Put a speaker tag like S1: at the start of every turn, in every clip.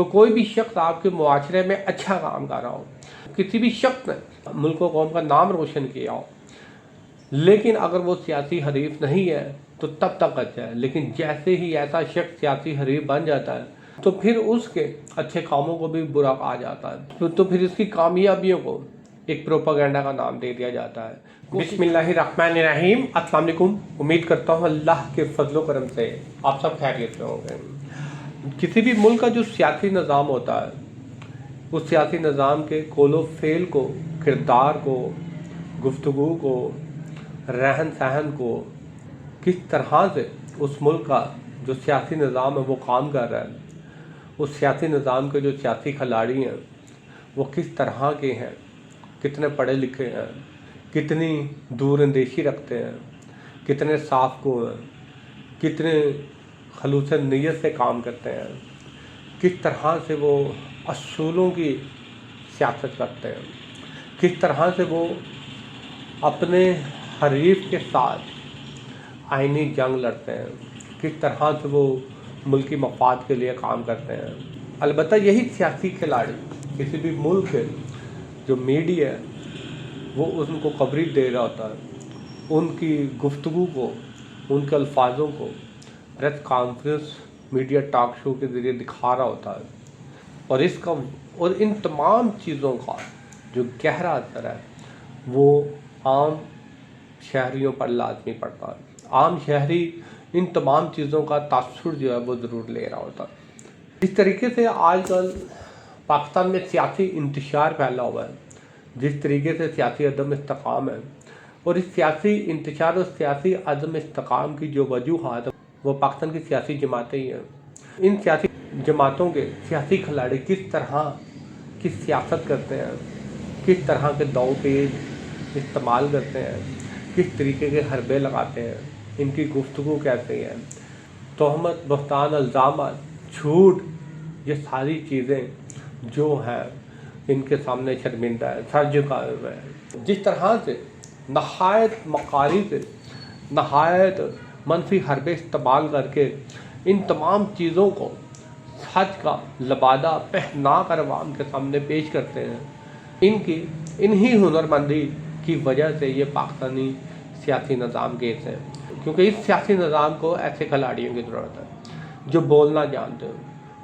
S1: कोई भी शख्स आपके मुआशरे में अच्छा काम कर रहा हो, किसी भी शख्स ने मुल्क व कौम का नाम रोशन किया हो, लेकिन अगर वो सियासी हरीफ नहीं है तो तब तक अच्छा है। लेकिन जैसे ही ऐसा शख्स सियासी हरीफ बन जाता है तो फिर उसके अच्छे कामों को भी बुरा कहा जाता है, तो फिर इसकी कामयाबियों को एक प्रोपागेंडा का नाम दे दिया जाता है। बिस्मिल्लाहिर्रहमानिर्रहीम, अस्सलाम वालेकुम। उम्मीद करता हूँ अल्लाह के फजलो करम से आप सब खैरियत में होंगे। किसी भी मुल्क का जो सियासी निज़ाम होता है, उस सियासी निज़ाम के कौलो फेल को, किरदार को, गुफ्तगू को, रहन सहन को, किस तरह से उस मुल्क का जो सियासी निज़ाम है वो काम कर रहा है, उस सियासी निज़ाम के जो सियासी खिलाड़ी हैं वो किस तरह के हैं, कितने पढ़े लिखे हैं, कितनी दूर अंदेशी रखते हैं, कितने साफ को हैं, कितने खलूस नीयत से काम करते हैं, किस तरह से वो असूलों की सियासत करते हैं, किस तरह से वो अपने हरीफ के साथ आईनी जंग लड़ते हैं, किस तरह से वो मुल्की मफाद के लिए काम करते हैं। अलबत्ता यही सियासी खिलाड़ी किसी भी मुल्क के जो मीडिया है वो उनको कवरेज दे रहा होता है, उनकी गुफ्तगू को, उनके अल्फाजों को press conference, media talk show के ज़रिए दिखा रहा होता है। और इन तमाम चीज़ों का जो गहरा असर है वो आम शहरियों पर लाजमी पड़ता है। आम शहरी इन तमाम चीज़ों का तासुर जो है वो ज़रूर ले रहा होता है। इस तरीके से आजकल पाकिस्तान में सियासी इंतशार फैला हुआ है, जिस तरीके से सियासी अदम इस्तेकाम है, और इस सियासी इंतशार और सियासी अदम इस्तेकाम की जो वजूहात है वो पाकिस्तान की सियासी जमातें ही हैं। इन सियासी जमातों के सियासी खिलाड़ी किस तरह की सियासत करते हैं, किस तरह के दाव पेज इस्तेमाल करते हैं, किस तरीके के हरबे लगाते हैं, इनकी गुफ्तगू कैसे है, तोहमत, बहतान, इल्ज़ाम, झूठ, ये सारी चीज़ें जो हैं इनके सामने शर्मिंदा है, सर झुकाए हुए हैं। जिस तरह से नहायत मकारी से नहायत मनफी हरबे इस्तेमाल करके इन तमाम चीज़ों को सच का लबादा पहना कर अवाम के सामने पेश करते हैं, इन्हीं हुनरमंदी की वजह से ये पाकिस्तानी सियासी निज़ाम गेस है। क्योंकि इस सियासी निज़ाम को ऐसे खिलाड़ियों की ज़रूरत है जो बोलना जानते हो,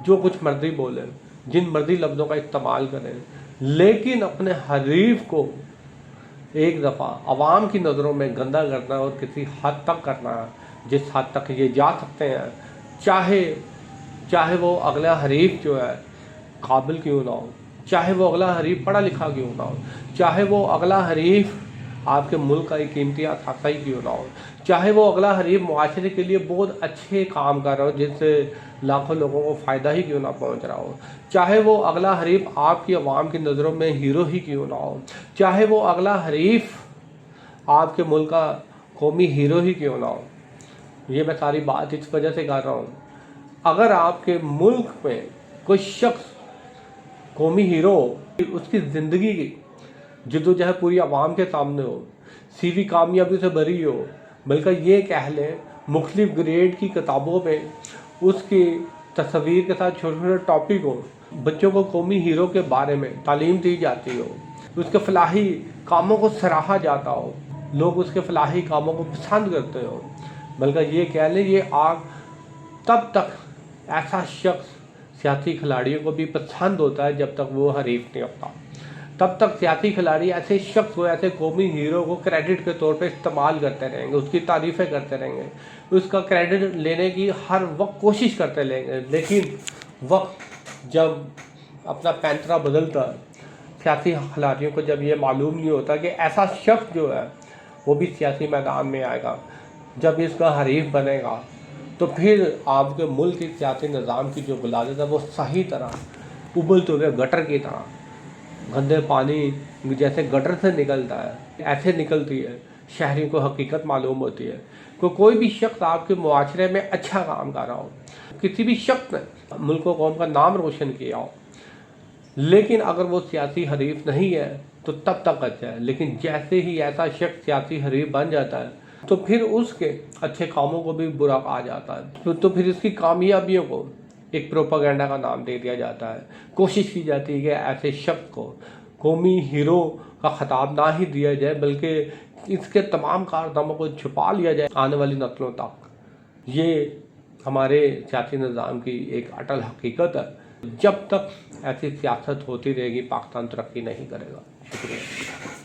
S1: जो कुछ मर्जी बोलें, जिन मर्जी लफ्ज़ों का इस्तेमाल करें, लेकिन अपने हरीफ को एक दफ़ा अवाम की नज़रों में गंदा करना और किसी हद तक करना, जिस हद तक ये जा सकते हैं, चाहे वो अगला हरीफ जो है काबिल क्यों ना हो, चाहे वो अगला हरीफ पढ़ा लिखा क्यों ना हो, चाहे वो अगला हरीफ आपके मुल्क का एक कीमती असासा ही क्यों ना हो, चाहे वो अगला हरीफ मुआशरे के लिए बहुत अच्छे काम कर रहा हो जिससे लाखों लोगों को फ़ायदा ही क्यों ना पहुंच रहा हो, चाहे वो अगला हरीफ आपकी आवाम की नज़रों में हीरो ही क्यों ना हो, चाहे वो अगला हरीफ आपके मुल्क का कौमी हीरो ही क्यों ना हो। ये मैं सारी बात इस वजह से कर रहा हूँ, अगर आपके मुल्क में कोई शख्स कौमी हीरो हो, उसकी ज़िंदगी की जद्दोजहद पूरी आवाम के सामने हो, सीवी कामयाबी से भरी हो, बल्कि ये कह लें मुख्तलिफ ग्रेड की किताबों में उसकी तस्वीर के साथ छोटे छोटे टॉपिक हो, बच्चों को कौमी हीरो के बारे में तालीम दी जाती हो, उसके फलाही कामों को सराहा जाता हो, लोग उसके फलाही कामों को पसंद करते हो, बल्कि ये कह लें ये आग तब तक ऐसा शख्स सियासी खिलाड़ियों को भी पसंद होता है जब तक वो हरीफ नहीं होता। तब तक सियासी खिलाड़ी ऐसे शख्स को, ऐसे कौमी हीरो को क्रेडिट के तौर पे इस्तेमाल करते रहेंगे, उसकी तारीफ़ें करते रहेंगे, उसका क्रेडिट लेने की हर वक्त कोशिश करते रहेंगे। लेकिन वक्त जब अपना पैंतरा बदलता है, सियासी खिलाड़ियों को जब ये मालूम नहीं होता कि ऐसा शख्स जो है वो भी सियासी मैदान में आएगा, जब इसका हरीफ बनेगा, तो फिर आपके मुल्क की सियासी निज़ाम की जो गुलाजत है वो सही तरह उबलते हुए गटर की तरह, गंदे पानी जैसे गटर से निकलता है, ऐसे निकलती है। शहरी को हकीकत मालूम होती है कि कोई भी शख्स आपके मुआशरे में अच्छा काम कर रहा हो, किसी भी शख्स ने मुल्क व कौम का नाम रोशन किया हो, लेकिन अगर वो सियासी हरीफ नहीं है तो तब तक अच्छा है। लेकिन जैसे ही ऐसा शख्स सियासी हरीफ बन जाता है तो फिर उसके अच्छे कामों को भी बुरा कहा जाता है, तो फिर इसकी कामयाबियों को ایک پروپیگنڈا کا نام دے دیا جاتا ہے. کوشش کی جاتی ہے کہ ایسے شخص کو قومی ہیرو کا خطاب نہ ہی دیا جائے بلکہ اس کے تمام کارناموں کو چھپا لیا جائے آنے والی نسلوں تک. یہ ہمارے سیاسی نظام کی ایک اٹل حقیقت ہے. جب تک ایسی سیاست ہوتی رہے گی پاکستان ترقی نہیں کرے گا. شکریہ.